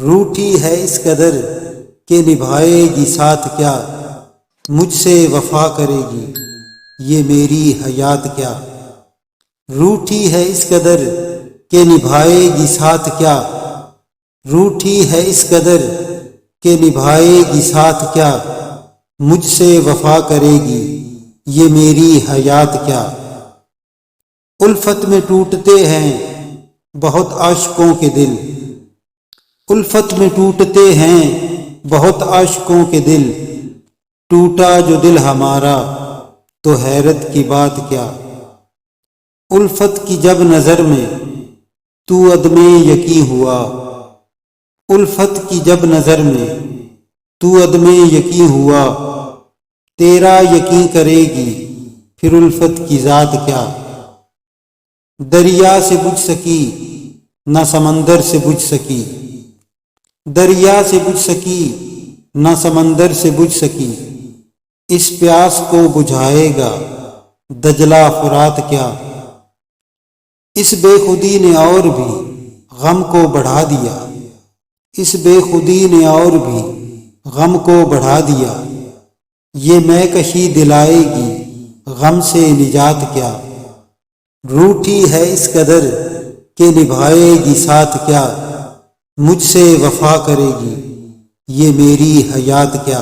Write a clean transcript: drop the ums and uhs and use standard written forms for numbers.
روٹھی ہے اس قدر کہ نبھائے گی ساتھ کیا، مجھ سے وفا کرے گی یہ میری حیات کیا۔ روٹھی ہے اس قدر کہ نبھائے گی ساتھ کیا، روٹھی ہے اس قدر کہ نبھائے گی ساتھ کیا، مجھ سے وفا کرے گی یہ میری حیات کیا۔ الفت میں ٹوٹتے ہیں بہت عاشقوں کے دل، الفت میں ٹوٹتے ہیں بہت عاشقوں کے دل، ٹوٹا جو دل ہمارا تو حیرت کی بات کیا۔ الفت کی جب نظر میں تو عدم یقیں ہوا، الفت کی جب نظر میں تو عدم یقیں ہوا، تیرا یقیں کرے گی پھر الفت کی ذات کیا۔ دریا سے بجھ سکی نہ سمندر سے بجھ سکی، دریا سے بجھ سکی نہ سمندر سے بجھ سکی، اس پیاس کو بجھائے گا دجلہ فرات کیا۔ اس بے خودی نے اور بھی غم کو بڑھا دیا، اس بے خودی نے اور بھی غم کو بڑھا دیا، یہ میں کشی دلائے گی غم سے نجات کیا۔ روٹھی ہے اس قدر کہ نبھائے گی ساتھ کیا، مجھ سے وفا کرے گی یہ میری حیات کیا۔